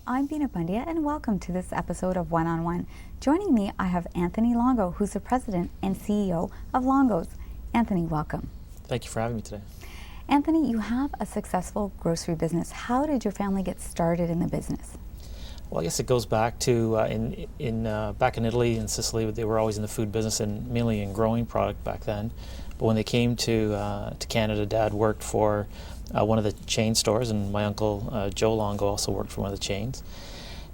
I'm Bina Pandya, and welcome to this episode of One on One. Joining me, I have Anthony Longo, who's the president and CEO of Longo's. Anthony, welcome. Thank you for having me today. Anthony, you have a successful grocery business. How did your family get started in the business? Well, I guess it goes back to back in Italy and Sicily. They were always in the food business and mainly in growing product back then. But when they came to Canada, Dad worked for one of the chain stores, and my uncle Joe Longo also worked for one of the chains.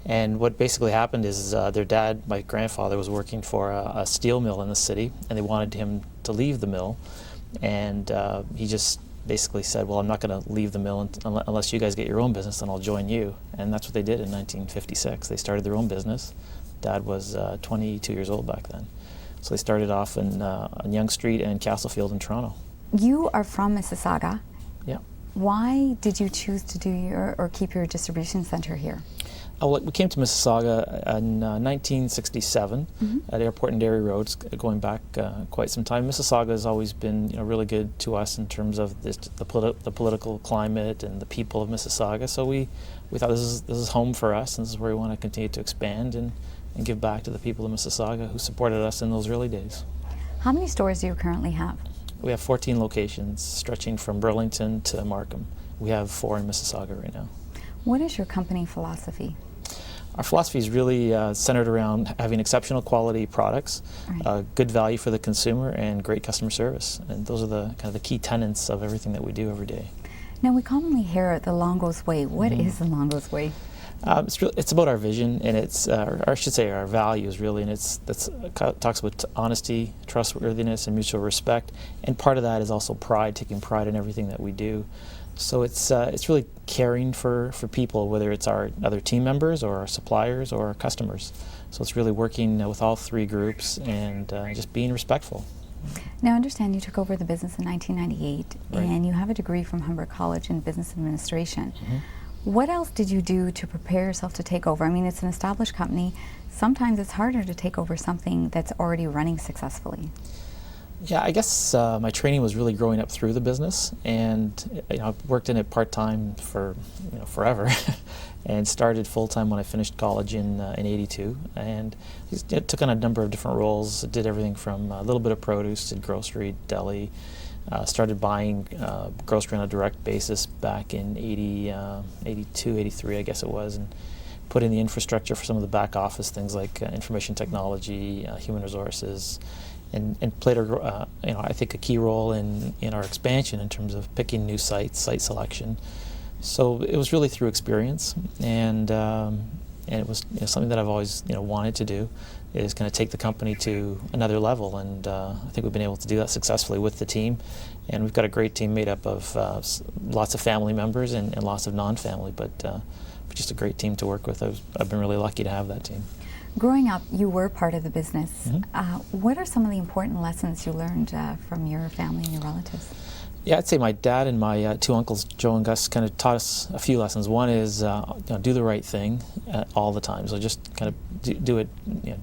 And what basically happened is their dad, my grandfather, was working for a steel mill in the city, and they wanted him to leave the mill. And he just basically said, well, I'm not going to leave the mill unless you guys get your own business, and I'll join you. And that's what they did in 1956. They started their own business. Dad was 22 years old back then. So they started off on Yonge Street and Castlefield in Toronto. You are from Mississauga. Yeah. Why did you choose to do or keep your distribution center here? Well, we came to Mississauga in 1967 at Airport and Dairy Roads, going back quite some time. Mississauga has always been, really good to us in terms of the political climate and the people of Mississauga. So we thought this is home for us, and this is where we want to continue to expand and give back to the people of Mississauga who supported us in those early days. How many stores do you currently have? We have 14 locations, stretching from Burlington to Markham. We have 4 in Mississauga right now. What is your company philosophy? Our philosophy is really centered around having exceptional quality products, good value for the consumer, and great customer service. And those are the kind of the key tenets of everything that we do every day. Now, we commonly hear the Longo's Way. What is the Longo's Way? It's about our vision, and or I should say our values, really, and it talks about honesty, trustworthiness, and mutual respect. And part of that is also pride, taking pride in everything that we do. So it's really caring for people, whether it's our other team members or our suppliers or our customers. So it's really working with all 3 groups and just being respectful. Now, I understand you took over the business in 1998, right, and you have a degree from Humber College in Business Administration. What else did you do to prepare yourself to take over? I mean, it's an established company. Sometimes it's harder to take over something that's already running successfully. Yeah, I guess my training was really growing up through the business, and I worked in it part-time for forever, and started full-time when I finished college in '82, and took on a number of different roles. Did everything from a little bit of produce, did grocery, deli, started buying grocery on a direct basis back in 82, 83, I guess it was, and put in the infrastructure for some of the back office things like information technology, human resources, and played I think a key role in our expansion in terms of picking new sites, site selection. So it was really through experience, and it was something that I've always wanted to do, is kind of take the company to another level, and I think we've been able to do that successfully with the team. And we've got a great team made up of lots of family members and lots of non-family, but just a great team to work with. I've been really lucky to have that team. Growing up, you were part of the business. What are some of the important lessons you learned from your family and your relatives? Yeah, I'd say my dad and my 2 uncles, Joe and Gus, kind of taught us a few lessons. One is do the right thing all the time. So just kind of do it.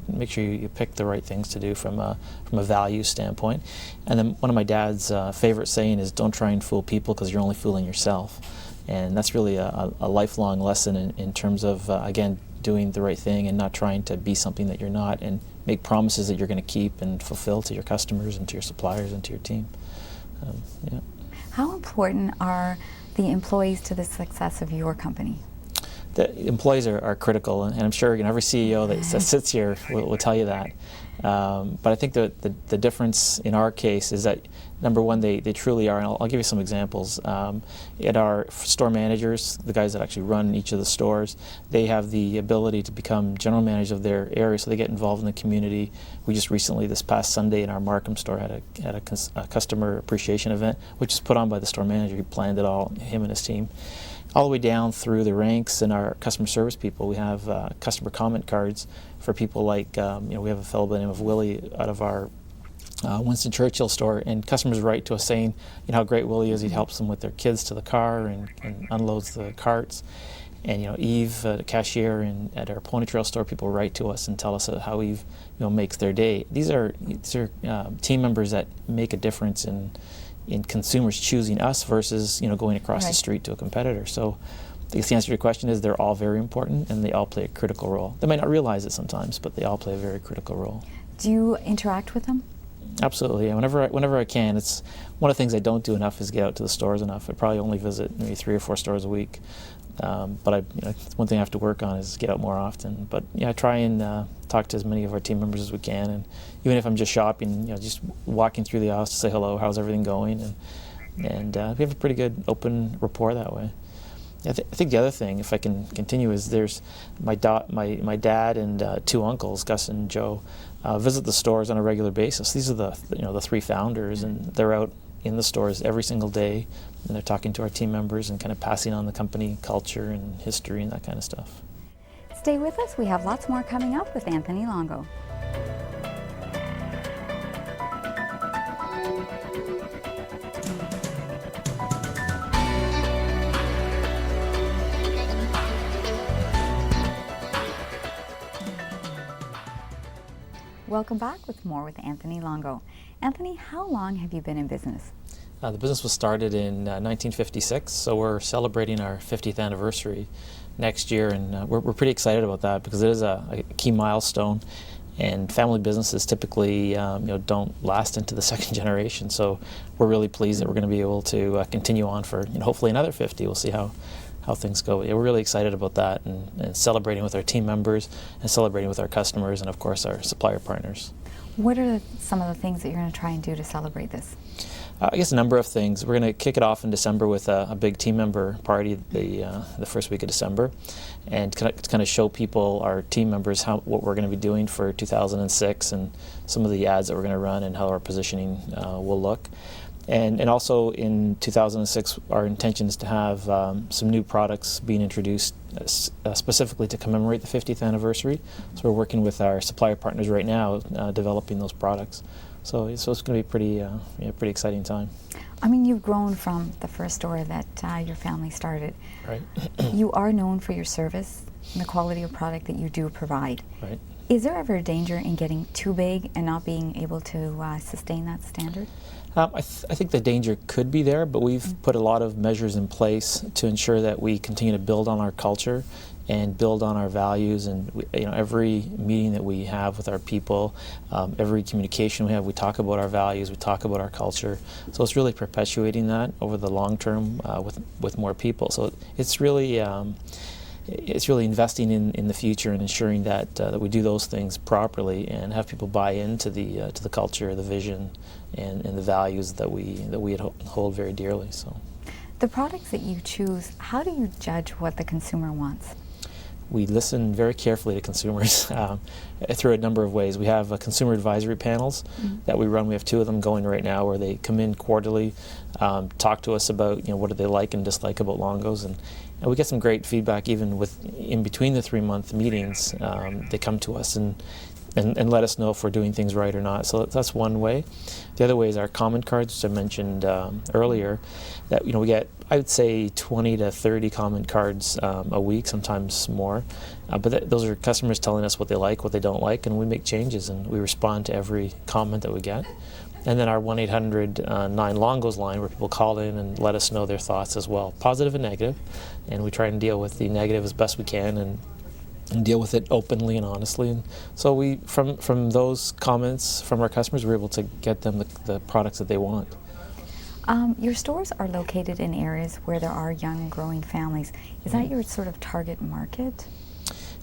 Make sure you pick the right things to do from a value standpoint. And then one of my dad's favorite saying is, "Don't try and fool people, because you're only fooling yourself." And that's really a lifelong lesson in terms of again, doing the right thing and not trying to be something that you're not, and make promises that you're going to keep and fulfill to your customers and to your suppliers and to your team. Yeah. How important are the employees to the success of your company? The employees are critical, and I'm sure every CEO that sits here will tell you that. But I think the difference in our case is that, number one, they truly are, and I'll give you some examples. At our store managers, the guys that actually run each of the stores, they have the ability to become general managers of their area, so they get involved in the community. We just recently, this past Sunday, in our Markham store, had a customer appreciation event, which was put on by the store manager. He planned it all, him and his team. All the way down through the ranks and our customer service people, we have customer comment cards for people like, we have a fellow by the name of Willie out of our Winston Churchill store, and customers write to us saying how great Willie is. He helps them with their kids to the car and unloads the carts. And Eve, the cashier at our Pony Trail store, people write to us and tell us how Eve makes their day. These are team members that make a difference in consumers choosing us versus going across the street to a competitor. So I guess the answer to your question is they're all very important and they all play a critical role. They might not realize it sometimes, but they all play a very critical role. Do you interact with them? Absolutely. Yeah. Whenever I can. It's one of the things I don't do enough is get out to the stores enough. I probably only visit maybe 3 or 4 stores a week. But it's one thing I have to work on is get out more often. But I try and talk to as many of our team members as we can. And even if I'm just shopping, just walking through the aisles to say hello, how's everything going? And we have a pretty good open rapport that way. I think the other thing, if I can continue, is there's my dad and 2 uncles, Gus and Joe, visit the stores on a regular basis. These are the 3 founders, and they're out in the stores every single day, and they're talking to our team members and kind of passing on the company culture and history and that kind of stuff. Stay with us. We have lots more coming up with Anthony Longo. Welcome back with more with Anthony Longo. Anthony, how long have you been in business? The business was started in 1956, so we're celebrating our 50th anniversary next year, and we're pretty excited about that because it is a key milestone. And family businesses typically don't last into the second generation, so we're really pleased that we're going to be able to continue on for hopefully another 50. We'll see how things go. We're really excited about that and celebrating with our team members and celebrating with our customers and of course our supplier partners. What are some of the things that you're going to try and do to celebrate this? I guess a number of things. We're going to kick it off in December with a big team member party the first week of December, and kind of show people, our team members, what we're going to be doing for 2006 and some of the ads that we're going to run and how our positioning will look. And also in 2006, our intention is to have some new products being introduced specifically to commemorate the 50th anniversary. So we're working with our supplier partners right now, developing those products. So it's going to be pretty exciting time. I mean, you've grown from the first store that your family started. Right. You are known for your service and the quality of product that you do provide. Right. Is there ever a danger in getting too big and not being able to sustain that standard? I think the danger could be there, but we've put a lot of measures in place to ensure that we continue to build on our culture and build on our values. And every meeting that we have with our people, every communication we have, we talk about our values, we talk about our culture. So it's really perpetuating that over the long term with more people. So it's really investing in the future and ensuring that we do those things properly and have people buy into the culture, the vision, and the values that we hold very dearly. So, the products that you choose, how do you judge what the consumer wants? We listen very carefully to consumers through a number of ways. We have consumer advisory panels that we run. We have 2 of them going right now, where they come in quarterly, talk to us about what do they like and dislike about Longo's, and we get some great feedback even in between the 3-month meetings. They come to us and let us know if we're doing things right or not. So that's one way. The other way is our comment cards, which I mentioned earlier, that we get, I would say, 20 to 30 comment cards a week, sometimes more. But those are customers telling us what they like, what they don't like, and we make changes and we respond to every comment that we get. And then our 1-800-9-LONGOS line, where people call in and let us know their thoughts as well, positive and negative. And we try and deal with the negative as best we can and deal with it openly and honestly. And so we, from those comments from our customers, we're able to get them the products that they want. Your stores are located in areas where there are young, growing families. Is that your sort of target market?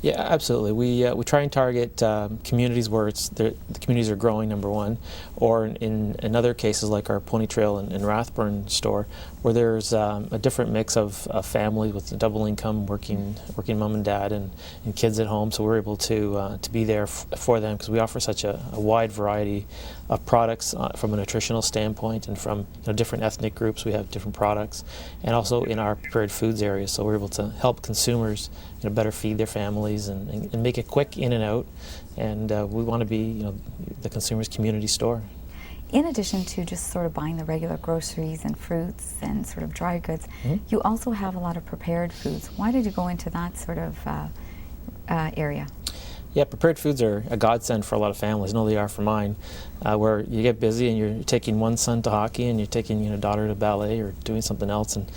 Yeah, absolutely. We try and target communities where the communities are growing, number one, or in other cases like our Pony Trail and Rathburn store, where there's a different mix of families with a double income, working mom and dad and kids at home. So we're able to be there for them because we offer such a wide variety of products from a nutritional standpoint, and from different ethnic groups. We have different products, and also in our prepared foods area. So we're able to help consumers better feed their families and make it quick in and out. And we want to be the consumer's community store. In addition to just sort of buying the regular groceries and fruits and sort of dry goods, you also have a lot of prepared foods. Why did you go into that sort of area? Yeah, prepared foods are a godsend for a lot of families. I know they are for mine, where you get busy and you're taking one son to hockey and you're taking daughter to ballet or doing something else, and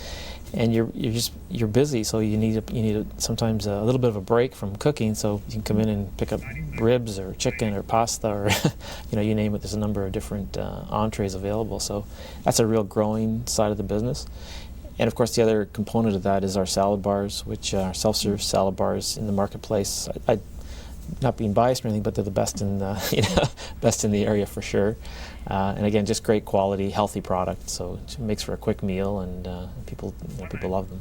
and you're busy, so you need sometimes a little bit of a break from cooking, so you can come in and pick up ribs or chicken or pasta or you name it. There's a number of different entrees available, so that's a real growing side of the business. And of course, the other component of that is our salad bars, which are self-serve salad bars in the marketplace. I not being biased or anything, but they're the best in best in the area for sure. And again, just great quality, healthy product. So it makes for a quick meal, and people love them.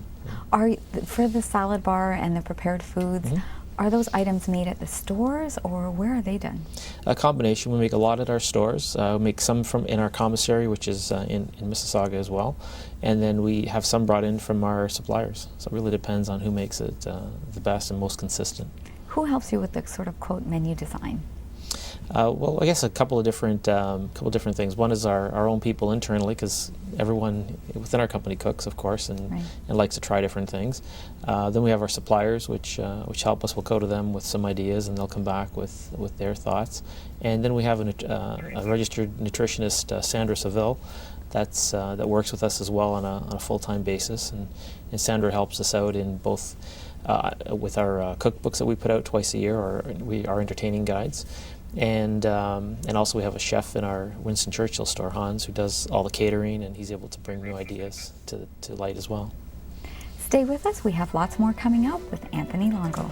For the salad bar and the prepared foods, are those items made at the stores, or where are they done? A combination. We make a lot at our stores. We make some in our commissary, which is in Mississauga as well, and then we have some brought in from our suppliers. So it really depends on who makes it the best and most consistent. Who helps you with the sort of quote menu design? Well, I guess a couple of different things. One is our own people internally, because everyone within our company cooks, of course, and likes to try different things. Then we have our suppliers, which help us. We'll go to them with some ideas, and they'll come back with their thoughts. And then we have a registered nutritionist, Sandra Seville, that works with us as well on a full-time basis. And Sandra helps us out in both with our cookbooks that we put out twice a year, or our entertaining guides. And also we have a chef in our Winston Churchill store, Hans, who does all the catering, and he's able to bring new ideas to light as well. Stay with us. We have lots more coming up with Anthony Longo.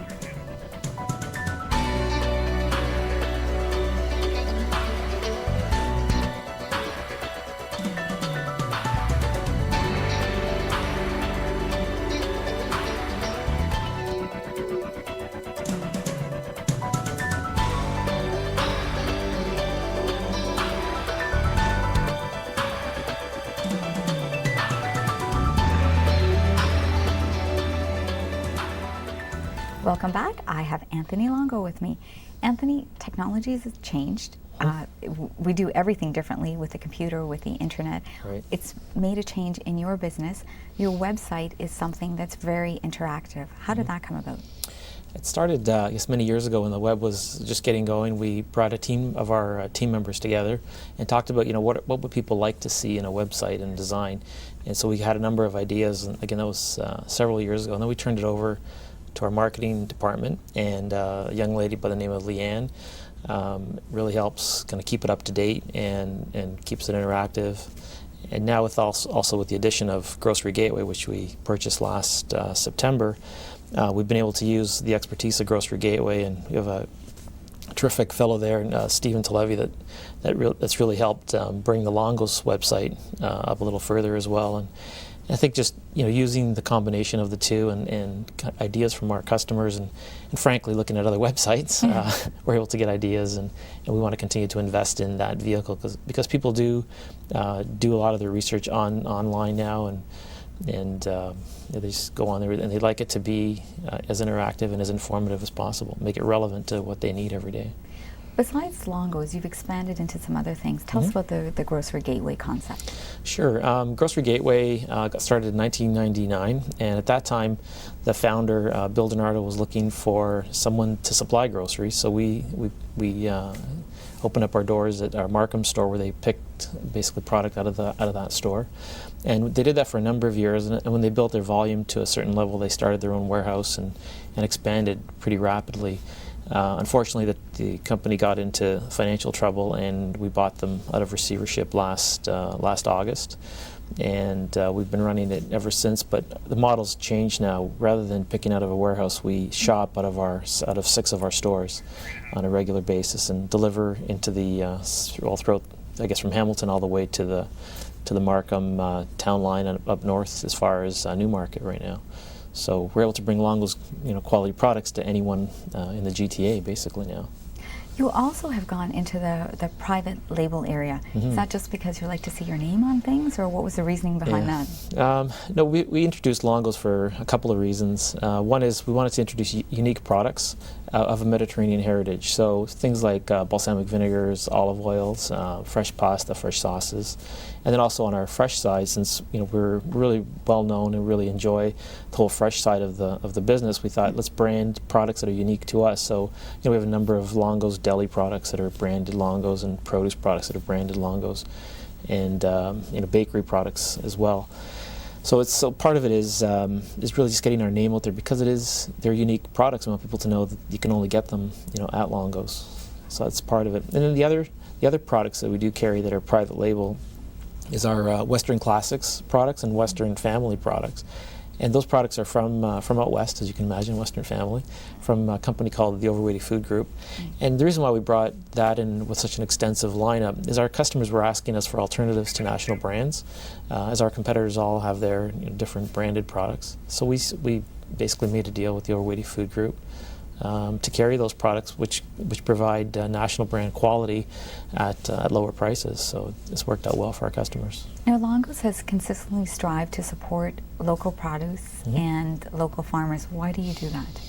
Welcome back. I have Anthony Longo with me. Anthony, technology has changed. We do everything differently with the computer, with the internet. Right. It's made a change in your business. Your website is something that's very interactive. How did that come about? It started, I guess, many years ago when the web was just getting going. We brought a team of our team members together and talked about, what would people like to see in a website and design. And so we had a number of ideas, and again, that was several years ago. And then we turned it over to our marketing department, and a young lady by the name of Leanne really helps kind of keep it up to date and keeps it interactive. And now with also with the addition of Grocery Gateway, which we purchased last September, we've been able to use the expertise of Grocery Gateway, and we have a terrific fellow there, Stephen Televi, that's really helped bring the Longo's website up a little further as well. And I think just using the combination of the two and ideas from our customers and frankly looking at other websites, we're able to get ideas, and we want to continue to invest in that vehicle because people do a lot of their research online now, and they just go on there and they like it to be as interactive and as informative as possible, make it relevant to what they need every day. Besides Longo's, you've expanded into some other things. Tell us about the Grocery Gateway concept. Sure. Grocery Gateway got started in 1999, and at that time, the founder, Bill Donardo, was looking for someone to supply groceries. So we opened up our doors at our Markham store, where they picked basically product out of that store, and they did that for a number of years. And when they built their volume to a certain level, they started their own warehouse and expanded pretty rapidly. Unfortunately, the company got into financial trouble, and we bought them out of receivership last August, and we've been running it ever since. But the model's changed now. Rather than picking out of a warehouse, we shop out of 6 of our stores on a regular basis and deliver into the all throughout, I guess, from Hamilton all the way to the Markham town line and up north as far as Newmarket right now. So we're able to bring Longo's quality products to anyone in the GTA basically now. You also have gone into the private label area. Is that just because you like to see your name on things, or what was the reasoning behind that? No, we introduced Longo's for a couple of reasons. One is we wanted to introduce unique products of a Mediterranean heritage. So things like balsamic vinegars, olive oils, fresh pasta, fresh sauces. And then also on our fresh side, since we're really well known and really enjoy the whole fresh side of the business, we thought let's brand products that are unique to us. So we have a number of Longo's deli products that are branded Longo's, and produce products that are branded Longo's, and bakery products as well. So part of it is really just getting our name out there because they're unique products. We want people to know that you can only get them, at Longo's. So that's part of it. And then the other products that we do carry that are private label is our Western Classics products and Western Family products. And those products are from out west, as you can imagine, Western Family, from a company called the Overweighty Food Group. And the reason why we brought that in with such an extensive lineup is our customers were asking us for alternatives to national brands, as our competitors all have their different branded products. So we basically made a deal with the Overweighty Food Group to carry those products, which provide national brand quality at lower prices. So it's worked out well for our customers. Now, Longo's has consistently strived to support local produce and local farmers. Why do you do that?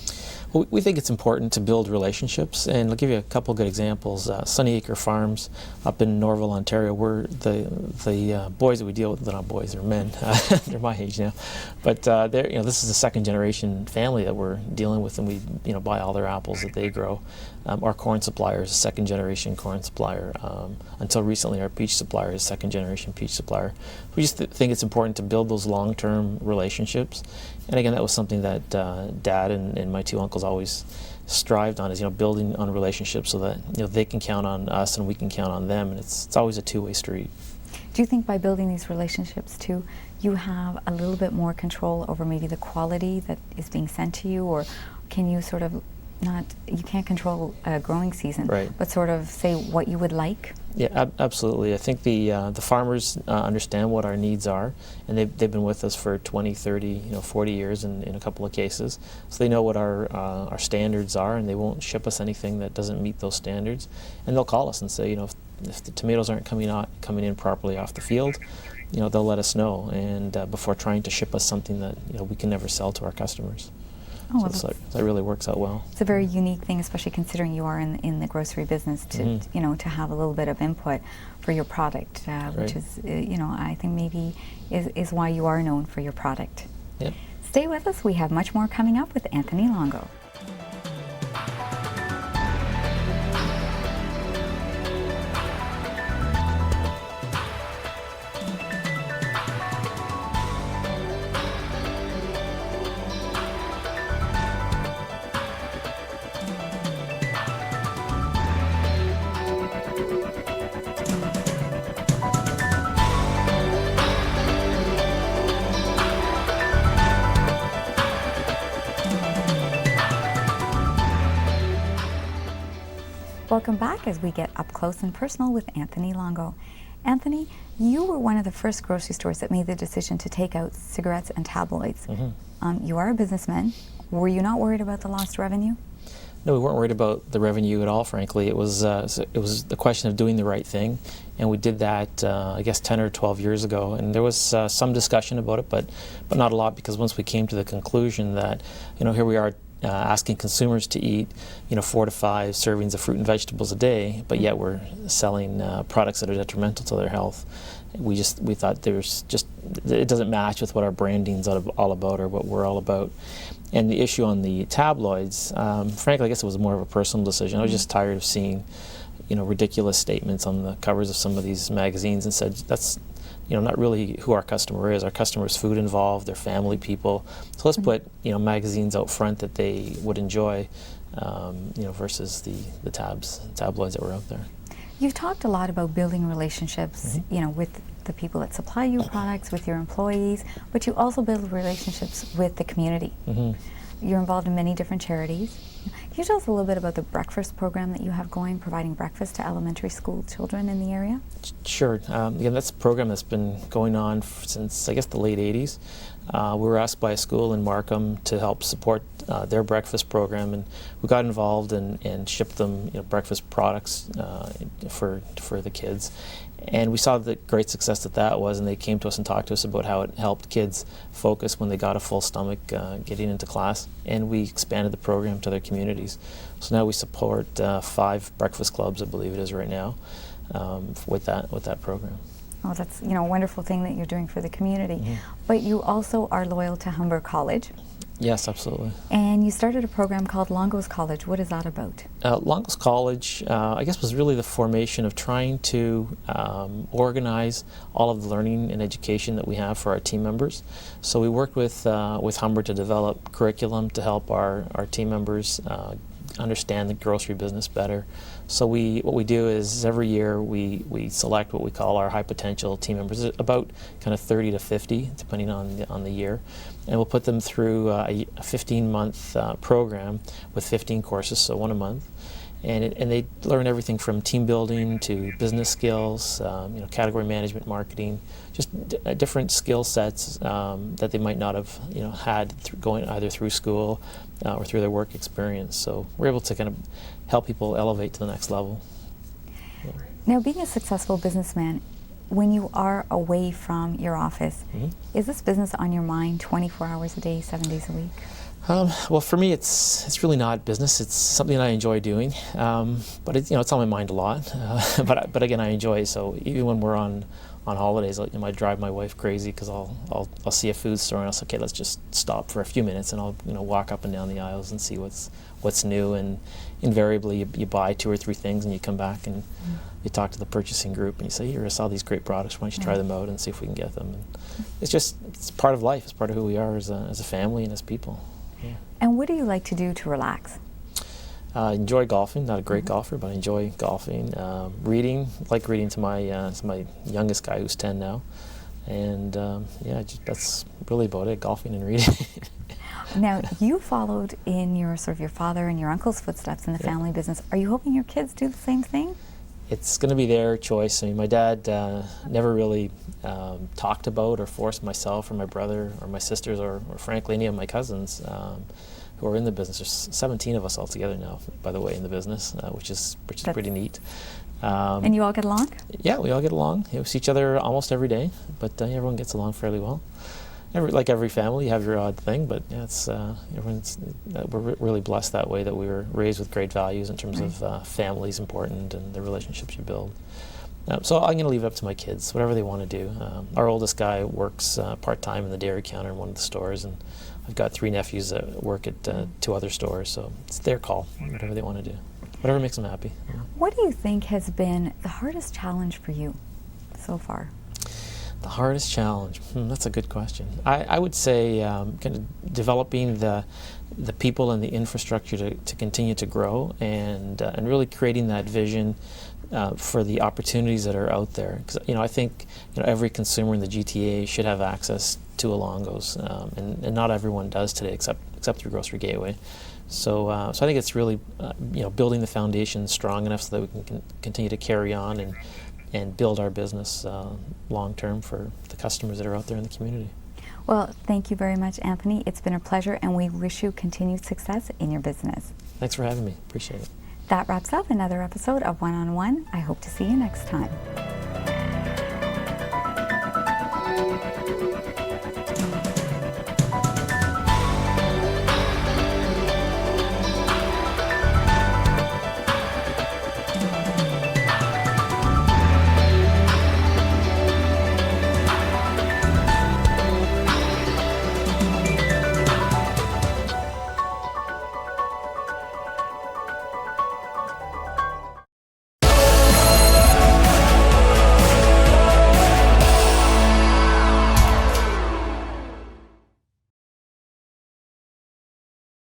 Well, we think it's important to build relationships, and I'll give you a couple good examples. Sunny Acre Farms up in Norville, Ontario, we're the boys that we deal with, they're not boys, they're men, they're my age now, but this is a second generation family that we're dealing with, and we buy all their apples that they grow. Our corn supplier is a second generation corn supplier. Until recently, our peach supplier is second generation peach supplier. We just think it's important to build those long-term relationships. And again, that was something that Dad and my two uncles always strived on, is building on relationships so that they can count on us and we can count on them, and it's always a two-way street. Do you think by building these relationships too, you have a little bit more control over maybe the quality that is being sent to you, or can you sort of you can't control a growing season, right, but sort of say what you would like? Yeah, absolutely. I think the farmers understand what our needs are, and they've been with us for 20, 30, 40 years in a couple of cases. So they know what our standards are, and they won't ship us anything that doesn't meet those standards. And they'll call us and say, if the tomatoes aren't coming in properly off the field, they'll let us know, and before trying to ship us something that we can never sell to our customers. Oh, well, so that really works out well. It's a very unique thing, especially considering you are in the grocery business, to to have a little bit of input for your product, which is I think maybe is why you are known for your product. Yep. Stay with us. We have much more coming up with Anthony Longo. Welcome back as we get up close and personal with Anthony Longo. Anthony, you were one of the first grocery stores that made the decision to take out cigarettes and tabloids. You are a businessman. Were you not worried about the lost revenue? No, we weren't worried about the revenue at all, frankly. It was the question of doing the right thing, and we did that, I guess, 10 or 12 years ago. And there was some discussion about it, but not a lot, because once we came to the conclusion that, here we are asking consumers to eat, 4 to 5 servings of fruit and vegetables a day, but yet we're selling products that are detrimental to their health. We thought it doesn't match with what our branding's all about or what we're all about. And the issue on the tabloids, frankly, I guess it was more of a personal decision. I was just tired of seeing, ridiculous statements on the covers of some of these magazines, and said that's not really who our customer is. Our customer is food involved, they're family people. So let's put, magazines out front that they would enjoy, versus the tabloids that were out there. You've talked a lot about building relationships, with the people that supply you products, with your employees, but you also build relationships with the community. You're involved in many different charities. Can you tell us a little bit about the breakfast program that you have going, providing breakfast to elementary school children in the area? Sure. Again, that's a program that's been going on since, I guess, the late 80s. We were asked by a school in Markham to help support their breakfast program, and we got involved and shipped them breakfast products for the kids. And we saw the great success that was, and they came to us and talked to us about how it helped kids focus when they got a full stomach getting into class. And we expanded the program to their communities. So now we support 5 breakfast clubs, I believe it is right now, with that program. Oh, that's a wonderful thing that you're doing for the community. But you also are loyal to Humber College. Yes, absolutely. And you started a program called Longo's College. What is that about? Longo's College, I guess, was really the formation of trying to organize all of the learning and education that we have for our team members. So we worked with Humber to develop curriculum to help our team members understand the grocery business better. So what we do is every year we select what we call our high potential team members, about kind of 30 to 50, depending on the year, and we'll put them through a 15-month program with 15 courses, so one a month. And they learn everything from team building to business skills, category management, marketing, just different skill sets that they might not have had going either through school or through their work experience. So we're able to kind of help people elevate to the next level. Yeah. Now, being a successful businessman, when you are away from your office, is this business on your mind 24 hours a day, 7 days a week? Well, for me, it's really not business. It's something I enjoy doing, but it's on my mind a lot. But again, I enjoy it. So even when we're on holidays, I drive my wife crazy because I'll see a food store and I'll say, okay, let's just stop for a few minutes, and I'll walk up and down the aisles and see what's new. And invariably, you buy 2 or 3 things, and you come back and you talk to the purchasing group and you say, here, I saw these great products. Why don't you try them out and see if we can get them? And it's part of life. It's part of who we are as a family and as people. Yeah. And what do you like to do to relax? Enjoy golfing. Not a great golfer, but I enjoy golfing. Reading. Like reading to my youngest guy, who's 10 now. And that's really about it. Golfing and reading. Now, you followed in your father and your uncle's footsteps in the family business. Are you hoping your kids do the same thing? It's going to be their choice. I mean, my dad never really talked about or forced myself or my brother or my sisters or frankly any of my cousins who are in the business. There's 17 of us all together now, by the way, in the business, which is pretty neat. And you all get along? Yeah, we all get along. We see each other almost every day, but everyone gets along fairly well. Like every family, you have your odd thing, but yeah, we're really blessed that way, that we were raised with great values in terms of family is important and the relationships you build. So I'm going to leave it up to my kids, whatever they want to do. Our oldest guy works part-time in the dairy counter in one of the stores, and I've got 3 nephews that work at 2 other stores, so it's their call, whatever they want to do. Whatever makes them happy. Yeah. What do you think has been the hardest challenge for you so far? The hardest challenge? That's a good question. I would say kind of developing the people and the infrastructure to continue to grow, and really creating that vision for the opportunities that are out there. Because I think every consumer in the GTA should have access to a Longo's, and not everyone does today, except through Grocery Gateway. So I think it's really building the foundation strong enough so that we can continue to carry on and build our business long term for the customers that are out there in the community. Well, thank you very much, Anthony. It's been a pleasure, and we wish you continued success in your business. Thanks for having me. Appreciate it. That wraps up another episode of One on One. I hope to see you next time.